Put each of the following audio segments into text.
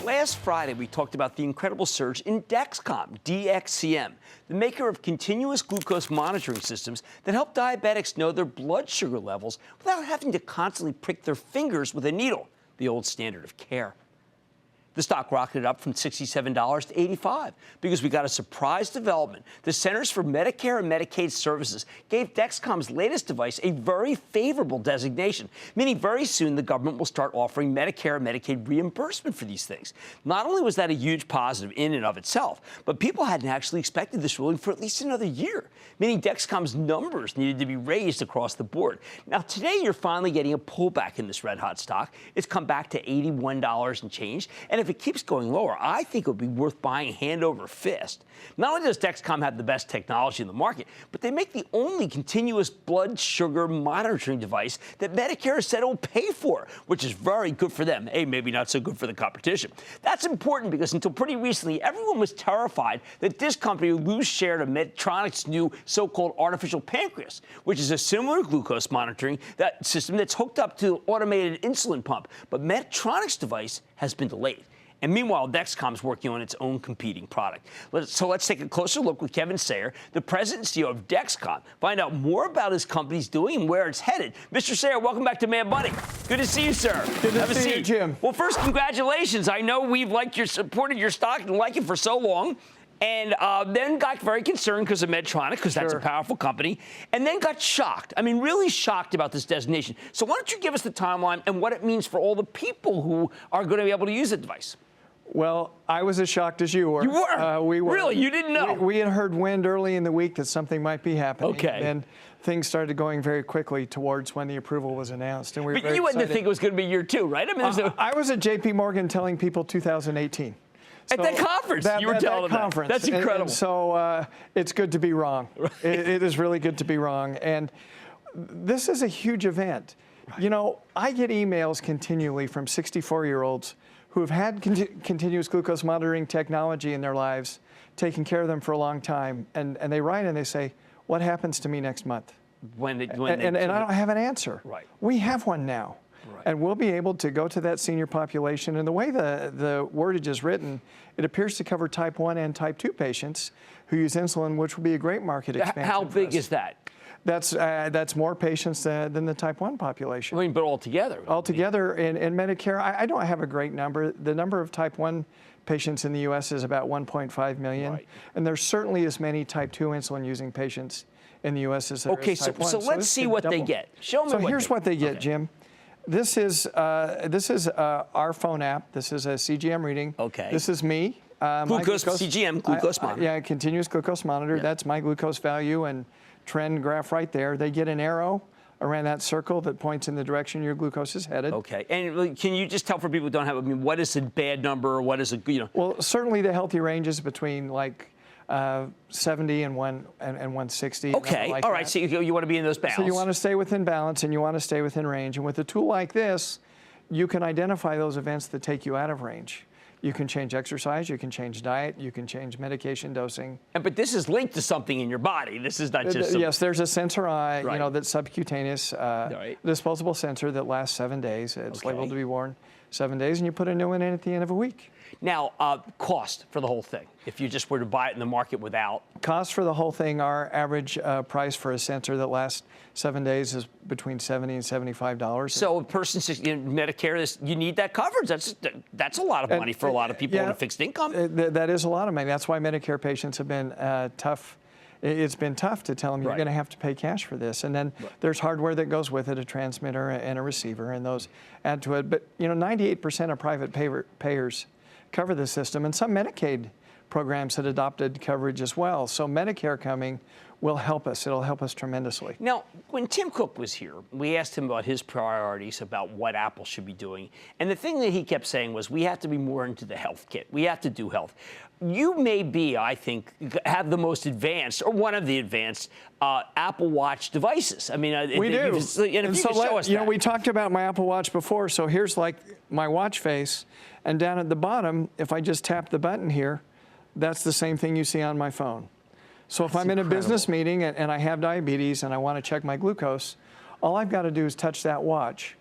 Last Friday, we talked about the incredible surge in DexCom, DXCM, the maker of continuous glucose monitoring systems that help diabetics know their blood sugar levels without having to constantly prick their fingers with a needle, the old standard of care. The stock rocketed up from $67 to $85 because we got a surprise development. The Centers for Medicare and Medicaid Services gave DexCom's latest device a very favorable designation, meaning very soon the government will start offering Medicare and Medicaid reimbursement for these things. Not only was that a huge positive in and of itself, but people hadn't actually expected this ruling for at least another year, meaning DexCom's numbers needed to be raised across the board. Now, today you're finally getting a pullback in this red-hot stock. It's come back to $81 and change, and if it keeps going lower, I think it would be worth buying hand over fist. Not only does DexCom have the best technology in the market, but they make the only continuous blood sugar monitoring device that Medicare has said it will pay for, which is very good for them. Hey, maybe not so good for the competition. That's important because until pretty recently, everyone was terrified that this company would lose share to Medtronic's new so-called artificial pancreas, which is a similar glucose monitoring system that's hooked up to an automated insulin pump. But Medtronic's device has been delayed. And meanwhile, DexCom is working on its own competing product. So let's take a closer look with Kevin Sayer, the president and CEO of DexCom, find out more about his company's doing and where it's headed. Mr. Sayer, welcome back to Mad Money. Good to see you, sir. Good to see you, Jim. Well, first, congratulations. I know we've supported your stock and like it for so long. And then got very concerned because of Medtronic, because that's a powerful company, and then got shocked. I mean, really shocked about this designation. So why don't you give us the timeline and what it means for all the people who are going to be able to use the device? Well, I was as shocked as you were. You were? We were. Really? You didn't know? We had heard wind early in the week that something might be happening. Okay. And things started going very quickly towards when the approval was announced. And we were But you wouldn't think it was going to be year two, right? I mean, I was at J.P. Morgan telling people 2018. At that conference, you were telling them that. That's incredible. And so it's good to be wrong. Right. It is really good to be wrong. And this is a huge event. Right. You know, I get emails continually from 64-year-olds who have had continuous glucose monitoring technology in their lives, taking care of them for a long time, and they write and they say, what happens to me next month? And I don't have an answer. Right. We have one now. Right. And we'll be able to go to that senior population. And the way the wordage is written, it appears to cover type 1 and type 2 patients who use insulin, which will be a great market expansion. How big is that? That's more patients than the type 1 population. I mean, but altogether? Altogether, in Medicare, I don't have a great number. The number of type 1 patients in the U.S. is about 1.5 million. Right. And there's certainly as many type 2 insulin-using patients in the U.S. as there is type 1. So let's see what they get. Show me here's what they get, Jim. This is our phone app. This is a CGM reading. Okay. This is me. Glucose CGM, glucose monitor. Yeah, continuous glucose monitor. Yeah. That's my glucose value and trend graph right there. They get an arrow around that circle that points in the direction your glucose is headed. Okay. And can you just tell for people who don't have, I mean, what is a bad number or what is a, you know? Well, certainly the healthy range is between like 70 and 160. Okay, like all right, so you want to be in those bounds. So you want to stay within balance and you want to stay within range. And with a tool like this, you can identify those events that take you out of range. You can change exercise, you can change diet, you can change medication dosing. But this is linked to something in your body. This is not just Yes, there's a sensor, you know, that's subcutaneous, disposable sensor that lasts 7 days. It's labeled to be worn 7 days, and you put a new one in at the end of a week. Now, cost for the whole thing, if you just were to buy it in the market without? Cost for the whole thing, our average price for a sensor that lasts 7 days is between $70 and $75. So a person in Medicare, you need that coverage. That's a lot of money for a lot of people on a fixed income. That is a lot of money. That's why Medicare patients have been tough. It's been tough to tell them you're going to have to pay cash for this. And then there's hardware that goes with it, a transmitter and a receiver, and those add to it. But, you know, 98% of private payers cover the system, and some Medicaid programs had adopted coverage as well. So Medicare coming will help us. It'll help us tremendously. Now, when Tim Cook was here, we asked him about his priorities, about what Apple should be doing. And the thing that he kept saying was, we have to be more into the health kit. We have to do health. You may be, I think, have the most advanced, or one of the advanced, Apple Watch devices. I mean, we do. And if you could show us that. You know, we talked about my Apple Watch before, so here's like my watch face, and down at the bottom, if I just tap the button here, that's the same thing you see on my phone. So if I'm in a business meeting and I have diabetes and I want to check my glucose, all I've got to do is touch that watch,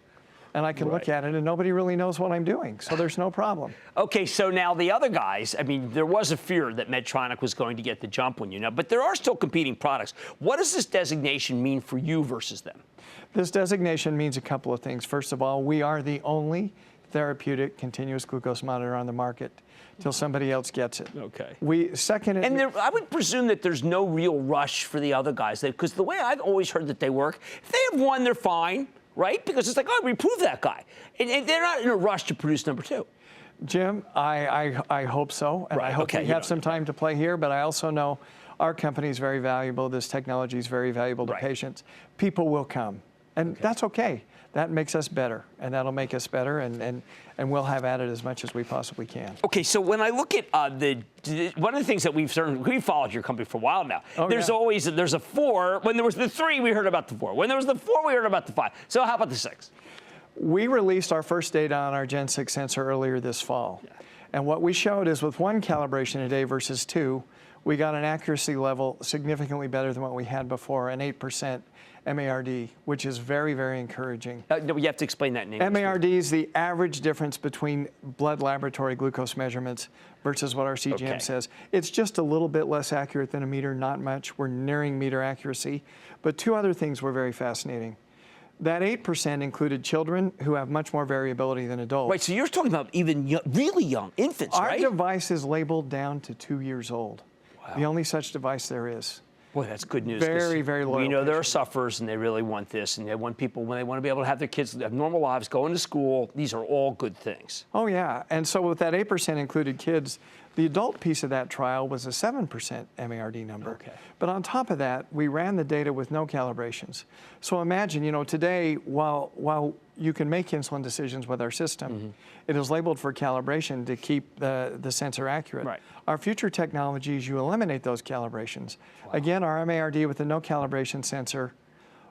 and I can look at it, and nobody really knows what I'm doing, so there's no problem. Okay, so now the other guys, I mean, there was a fear that Medtronic was going to get the jump on you now, but there are still competing products. What does this designation mean for you versus them? This designation means a couple of things. First of all, we are the only therapeutic continuous glucose monitor on the market till somebody else gets it. Okay. I would presume that there's no real rush for the other guys, because the way I've always heard that they work, if they have one, they're fine, right? Because it's like, oh, we proved that guy. And they're not in a rush to produce number 2. Jim, I hope so, and I hope we have some time to play here, but I also know our company is very valuable. This technology is very valuable to patients. People will come, and that's okay. That makes us better, and that'll make us better, and we'll have at it as much as we possibly can. Okay, so when I look at one of the things that we've followed your company for a while now. There's a 4. When there was the 3, we heard about the 4. When there was the 4, we heard about the 5. So how about the 6? We released our first data on our Gen 6 sensor earlier this fall, and what we showed is with 1 calibration a day versus 2, we got an accuracy level significantly better than what we had before, an 8% MARD, which is very, very encouraging. No, you have to explain that name. MARD is the average difference between blood laboratory glucose measurements versus what our CGM says. It's just a little bit less accurate than a meter, not much. We're nearing meter accuracy. But 2 other things were very fascinating. That 8% included children who have much more variability than adults. Right, so you're talking about even really young infants, right? Our device is labeled down to 2 years old. Wow. The only such device there is. Boy, that's good news. Very, very loyal. We know there are sufferers, and they really want this, and they want people, when they want to be able to have their kids have normal lives, go into school. These are all good things. Oh, yeah. And so with that 8% included kids, the adult piece of that trial was a 7% MARD number. Okay. But on top of that, we ran the data with no calibrations. So imagine, today, while you can make insulin decisions with our system, it is labeled for calibration to keep the sensor accurate. Right. Our future technologies, you eliminate those calibrations. Wow. Again, our MARD with the no calibration sensor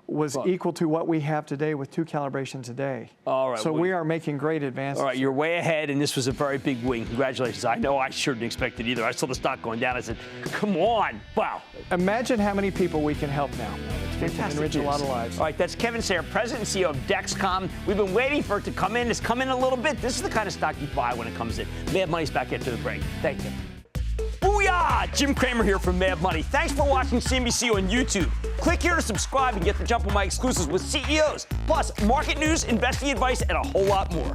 was equal to what we have today with 2 calibrations a day. All right. So we are making great advances. All right, you're way ahead, and this was a very big win. Congratulations. I know I sure didn't expect it either. I saw the stock going down. I said, come on. Wow. Imagine how many people we can help now. We can enrich a lot of lives. All right, that's Kevin Sayre, President and CEO of DexCom. We've been waiting for it to come in. It's come in a little bit. This is the kind of stock you buy when it comes in. Mad Money's back after the break. Thank you. Booyah! Jim Cramer here from Mad Money. Thanks for watching CNBC on YouTube. Click here to subscribe and get the jump on my exclusives with CEOs, plus market news, investing advice, and a whole lot more.